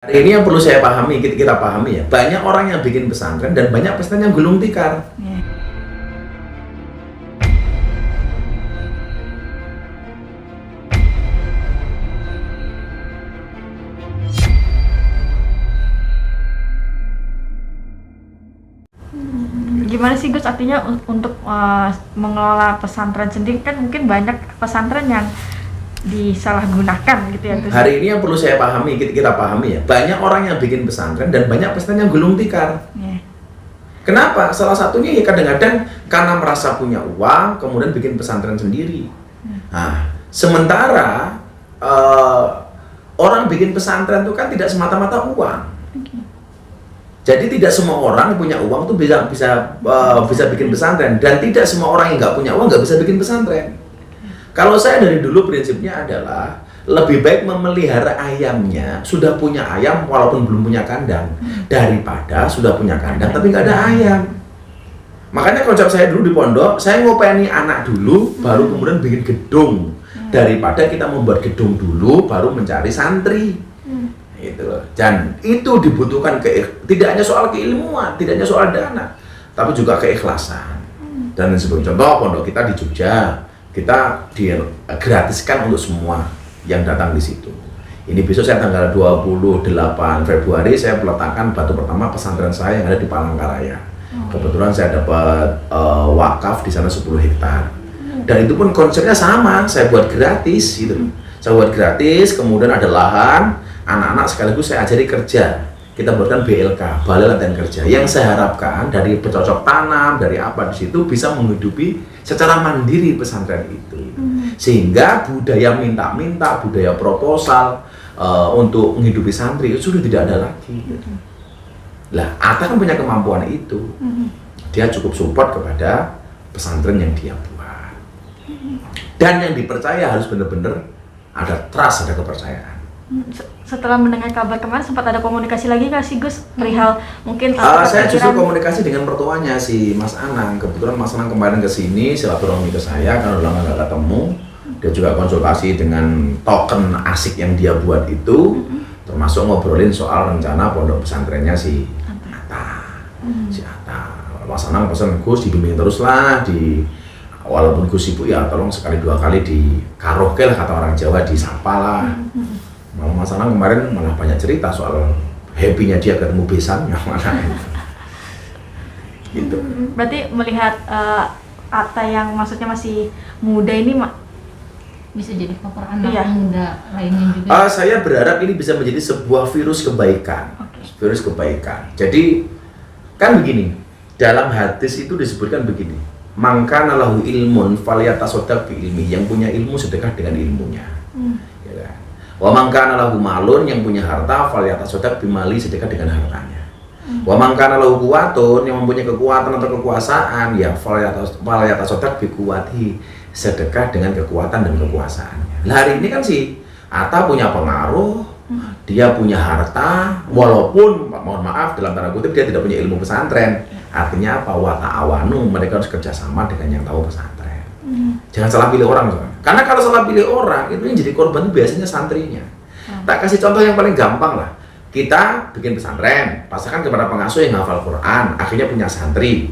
Ini yang perlu saya pahami, kita pahami ya. Banyak orang yang bikin pesantren dan banyak pesantren yang gulung tikar. Gimana sih Gus artinya untuk mengelola pesantren sendiri, kan mungkin banyak pesantren yang disalahgunakan gitu ya Gus. Hari ini yang perlu saya pahami, kita pahami ya. Banyak orang yang bikin pesantren dan banyak pesantren yang gulung tikar. Kenapa? Salah satunya ya kadang-kadang karena merasa punya uang, kemudian bikin pesantren sendiri. Nah, sementara orang bikin pesantren itu kan tidak semata-mata uang. Jadi tidak semua orang yang punya uang tuh bisa bikin pesantren, dan tidak semua orang yang nggak punya uang nggak bisa bikin pesantren. Kalau saya dari dulu prinsipnya adalah lebih baik memelihara ayamnya, sudah punya ayam walaupun belum punya kandang, daripada sudah punya kandang tapi nggak ada ayam. Makanya konsep saya dulu di pondok, saya ngopeni anak dulu, baru kemudian bikin gedung, daripada kita membuat gedung dulu baru mencari santri. Itu loh. Dan itu dibutuhkan tidak hanya soal keilmuan, tidak hanya soal dana, tapi juga keikhlasan. Dan sebagai contoh, pondok kita di Jogja, kita gratiskan untuk semua yang datang di situ. Ini besok saya tanggal 28 Februari saya meletakkan batu pertama pesantren saya yang ada di Palangkaraya. Kebetulan saya dapat wakaf di sana 10 hektar. Dan itu pun konsepnya sama, saya buat gratis gitu. Saya buat gratis, kemudian ada lahan, anak-anak sekaligus saya ajari kerja. Kita buatkan BLK, Balai Latihan Kerja, yang saya harapkan dari bercocok tanam, dari apa di situ bisa menghidupi secara mandiri pesantren itu. Sehingga budaya minta-minta, budaya proposal untuk menghidupi santri itu sudah tidak ada lagi. Lah, Atta kan punya kemampuan itu. Dia cukup support kepada pesantren yang dia buat. Dan yang dipercaya harus benar-benar ada trust, ada kepercayaan. Setelah mendengar kabar kemarin, sempat ada komunikasi lagi nggak sih Gus perihal mungkin saya justru komunikasi dengan mertuanya si Mas Anang. Kebetulan Mas Anang kemarin ke sini silaturahmi ke saya karena udah lama nggak ketemu. Dia juga konsultasi dengan token asik yang dia buat itu, termasuk ngobrolin soal rencana pondok pesantrennya si Atta. Si Atta. Mas Anang pesan, Gus dibimbing terus lah, walaupun Gus sibuk ya tolong sekali dua kali di karoke lah, kata orang Jawa, disapa lah. Mas Anang kemarin malah banyak cerita soal happy-nya dia ketemu besannya mana. Gitu. Berarti melihat Atta yang maksudnya masih muda ini bisa jadi faktor anak muda lainnya juga. Saya berharap ini bisa menjadi sebuah virus kebaikan. Virus kebaikan. Jadi kan begini, dalam hadis itu disebutkan begini, mangkana lahu ilmun falyatasaddaq bi ilmi, yang punya ilmu sedekah dengan ilmunya. Ya kan? Wa mangkana lahu malun, yang punya harta falyatasaddaq bi mali, sedekah dengan hartanya. Wa mangkana lahu quwwatun, yang mempunyai kekuatan atau kekuasaan, ya falyatasaddaq bi quwwatihi, sedekah dengan kekuatan dan kekuasaannya. Nah, hari ini kan si Atta punya pengaruh, dia punya harta, walaupun mohon maaf dalam tanda kutip dia tidak punya ilmu pesantren. Artinya apa? Wa ta'awanu, mereka harus kerjasama dengan yang tahu pesantren. Jangan salah pilih orang, karena kalau salah pilih orang itu yang jadi korban itu biasanya santrinya. Tak kasih contoh yang paling gampang lah. Kita bikin pesantren, pasrahkan kepada pengasuh yang hafal Quran, akhirnya punya santri.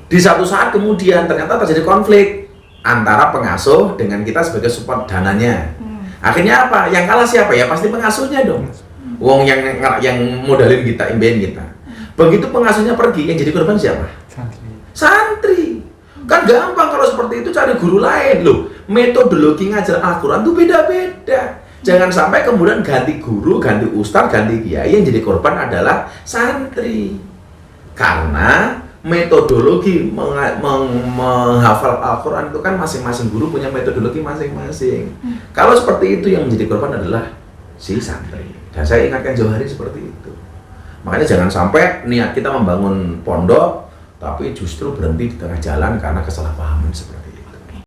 Di satu saat kemudian ternyata terjadi konflik antara pengasuh dengan kita sebagai support dananya. Akhirnya apa? Yang kalah siapa? Ya pasti pengasuhnya dong. Wong yang modalin kita, imbain kita. Begitu pengasuhnya pergi, yang jadi korban siapa? Santri. Kan gampang kalau seperti itu, cari guru lain loh. Metodologi ngajar Al-Quran itu beda-beda. Jangan sampai kemudian ganti guru, ganti ustadz, ganti kiai, yang jadi korban adalah santri. Karena metodologi menghafal Al-Quran itu kan masing-masing guru punya metodologi masing-masing. Kalau seperti itu, yang menjadi korban adalah si santri. Dan saya ingatkan jauh hari seperti itu. Makanya jangan sampai niat kita membangun pondok tapi justru berhenti di tengah jalan karena kesalahpahaman seperti itu.